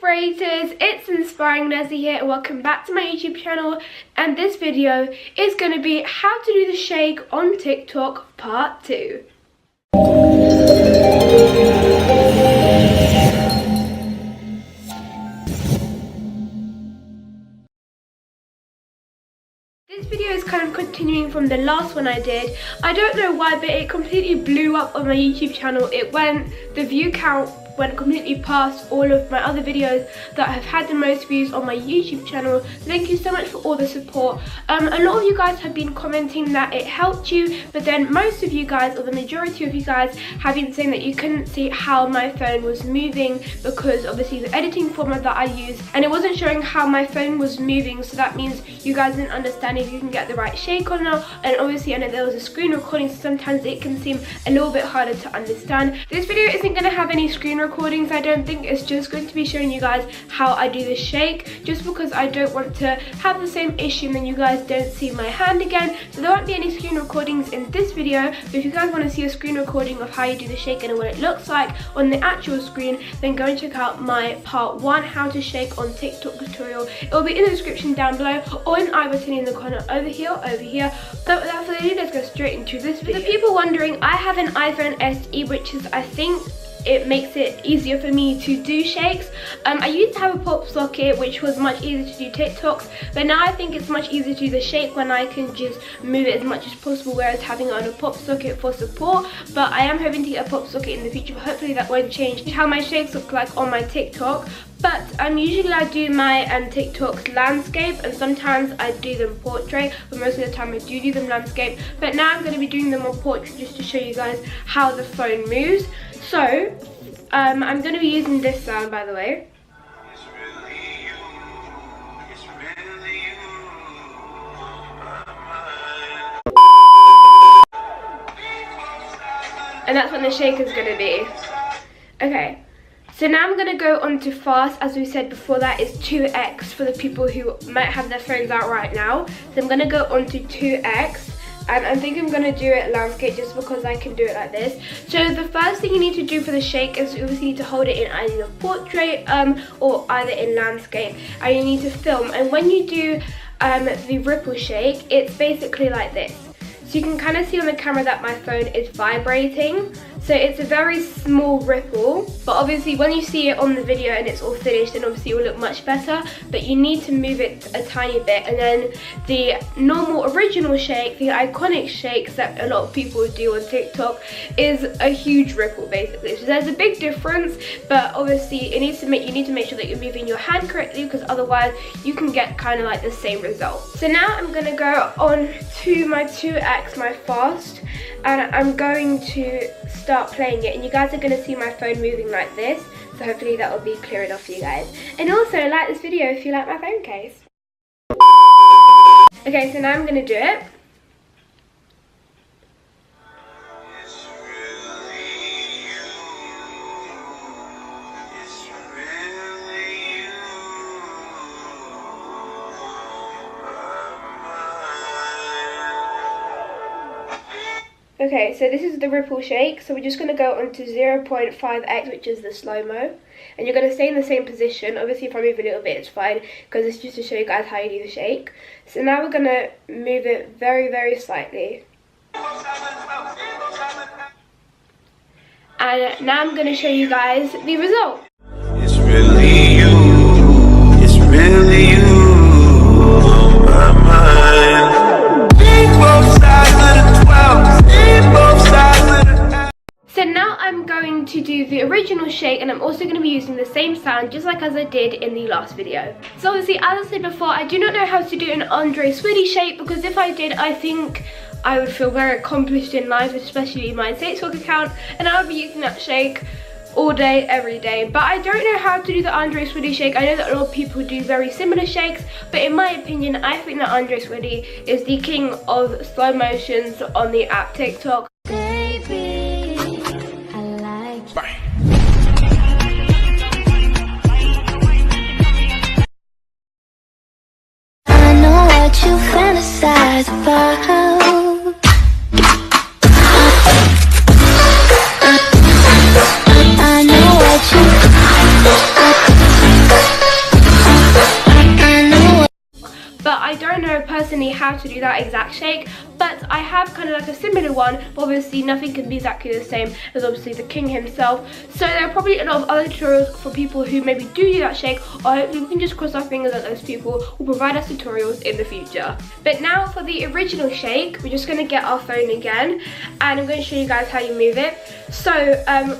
Inspirators, it's Inspiring Vanessa here and welcome back to my YouTube channel, and this video is going to be how to do the shake on TikTok part 2. This video is kind of continuing from the last one I did. I don't know why, but it completely blew up on my YouTube channel. The view count went completely past all of my other videos that have had the most views on my YouTube channel. Thank you so much for all the support. A lot of you guys have been commenting that it helped you, but then most of you guys, or the majority of you guys, have been saying that you couldn't see how my phone was moving because obviously the editing format that I use, and it wasn't showing how my phone was moving, so that means you guys didn't understand if you can get the right shake or not. And obviously I know there was a screen recording, so sometimes it can seem a little bit harder to understand. This video isn't going to have any screen recordings, I don't think. It's just going to be showing you guys how I do the shake, just because I don't want to have the same issue and then you guys don't see my hand again. So there won't be any screen recordings in this video, but if you guys want to see a screen recording of how you do the shake and what it looks like on the actual screen, then go and check out my part 1 how to shake on TikTok tutorial. It will be in the description down below or in I button in the corner over here or over here. But without further ado, let's go straight into this video. For the people wondering, I have an iPhone SE, which is, I think, it makes it easier for me to do shakes. I used to have a pop socket, which was much easier to do TikToks, but now I think it's much easier to do the shake when I can just move it as much as possible, whereas having it on a pop socket for support. But I am hoping to get a pop socket in the future, but hopefully that won't change how my shakes look like on my TikTok. But usually I do my TikToks landscape, and sometimes I do them portrait, but most of the time I do them landscape. But now I'm going to be doing them on portrait just to show you guys how the phone moves. So I'm going to be using this sound, by the way. And that's what the shake is going to be. Okay. So now I'm going to go on to fast. As we said before, that is 2x for the people who might have their phones out right now. So I'm going to go on to 2x. And I think I'm going to do it landscape just because I can do it like this. So the first thing you need to do for the shake is you obviously need to hold it in either portrait or either in landscape. And you need to film. And when you do the ripple shake, it's basically like this. So you can kind of see on the camera that my phone is vibrating. So it's a very small ripple, but obviously when you see it on the video and it's all finished, then obviously it will look much better, but you need to move it a tiny bit. And then the normal original shake, the iconic shakes that a lot of people do on TikTok, is a huge ripple basically. So there's a big difference, but obviously you need to make sure that you're moving your hand correctly, because otherwise you can get kind of like the same result. So now I'm going to go on to my 2x, my fast, and I'm going to start playing it, and you guys are going to see my phone moving like this, so hopefully that will be clear enough for you guys. And also like this video if you like my phone case. Okay, so now I'm going to do it. Okay, so this is the ripple shake, so we're just going to go on to 0.5x, which is the slow-mo. And you're going to stay in the same position. Obviously if I move a little bit it's fine, because it's just to show you guys how you do the shake. So now we're going to move it very, very slightly. And now I'm going to show you guys the result. It's really you, it's really you. So now I'm going to do the original shake, and I'm also going to be using the same sound just like as I did in the last video. So obviously, as I said before, I do not know how to do an Andre Swiddy shake, because if I did, I think I would feel very accomplished in life, especially my TikTok account, and I would be using that shake all day, every day. But I don't know how to do the Andre Swiddy shake. I know that a lot of people do very similar shakes, but in my opinion, I think that Andre Swiddy is the king of slow motions on the app TikTok. You fantasize about. I know what you me how to do that exact shake, but I have kind of like a similar one, but obviously nothing can be exactly the same as obviously the king himself. So there are probably a lot of other tutorials for people who maybe do that shake, or hopefully we can just cross our fingers that those people will provide us tutorials in the future. But now for the original shake, we're just going to get our phone again, and I'm going to show you guys how you move it. So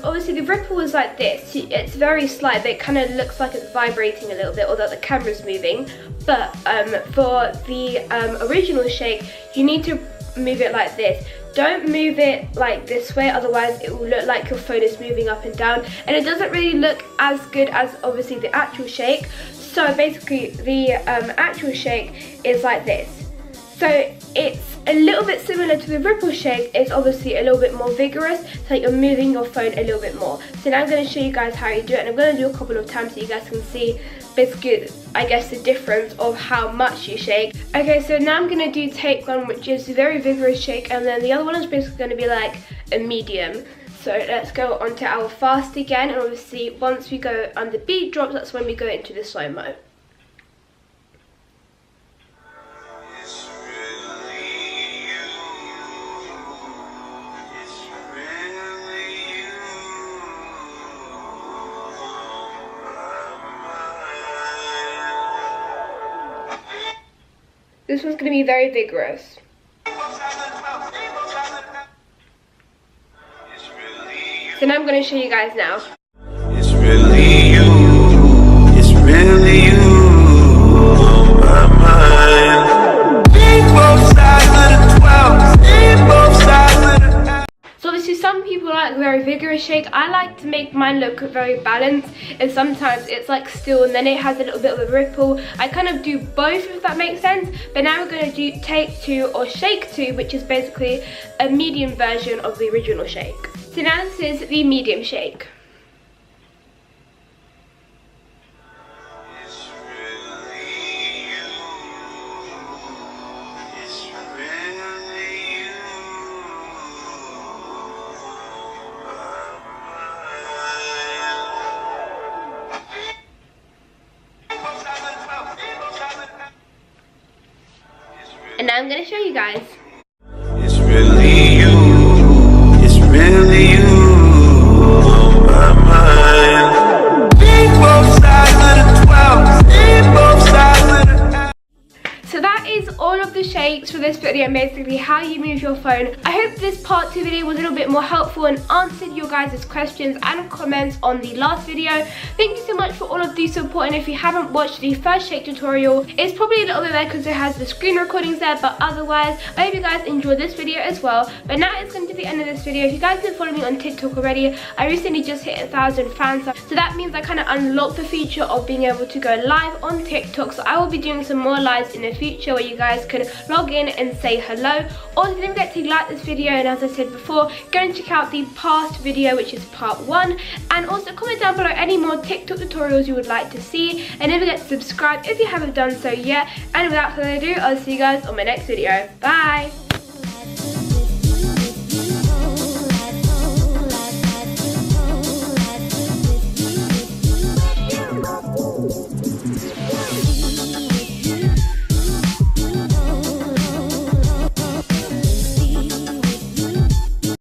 obviously the ripple is like this. It's very slight, but it kind of looks like it's vibrating a little bit, although the camera's moving. But for the original shake, you need to move it like this. Don't move it like this way, otherwise it will look like your phone is moving up and down, and it doesn't really look as good as obviously the actual shake. So basically the actual shake is like this. So it's a little bit similar to the ripple shake. It's obviously a little bit more vigorous, so you're moving your phone a little bit more. So now I'm going to show you guys how you do it, and I'm going to do a couple of times so you guys can see basically, I guess, the difference of how much you shake. Okay, so now I'm going to do take one, which is a very vigorous shake, and then the other one is basically going to be like a medium. So let's go on to our fast again, and obviously once we go and the beat drops, that's when we go into the slow-mo. This one's going to be very vigorous. So now I'm going to show you guys now. It's really you. It's really you. On my mind. Both sides of the 12. Both sides of the. So obviously some people like very vigorous shake. I like to make mine look very balanced, and sometimes it's like still and then it has a little bit of a ripple. I kind of do both, if that makes sense. But now we're going to do take two or shake two, which is basically a medium version of the original shake. So now this is the medium shake. And now I'm going to show you guys. It's really you. It's really you. On my mind. Both sides of the 12. Both sides of the. So that is all of the shakes for this video, and basically how you move your phone. I hope this part 2 video was a little bit more helpful and answered your guys' questions and comments on the last video. Thank you so much for all of the support, and if you haven't watched the first shake tutorial, it's probably a little bit better because it has the screen recordings there, but otherwise I hope you guys enjoyed this video as well. But now it's going to be the end of this video. If you guys didn't follow me on TikTok already, I recently just hit 1,000 fans, so that means I kind of unlocked the feature of being able to go live on TikTok. So I will be doing some more lives in the future where you guys can log in and say hello. Also, don't forget to like this video, and as I said before, go and check out the past video, which is part 1, and also comment down below any more TikTok tutorials you would like to see, and don't forget to subscribe if you haven't done so yet. And without further ado, I'll see you guys on my next video. Bye!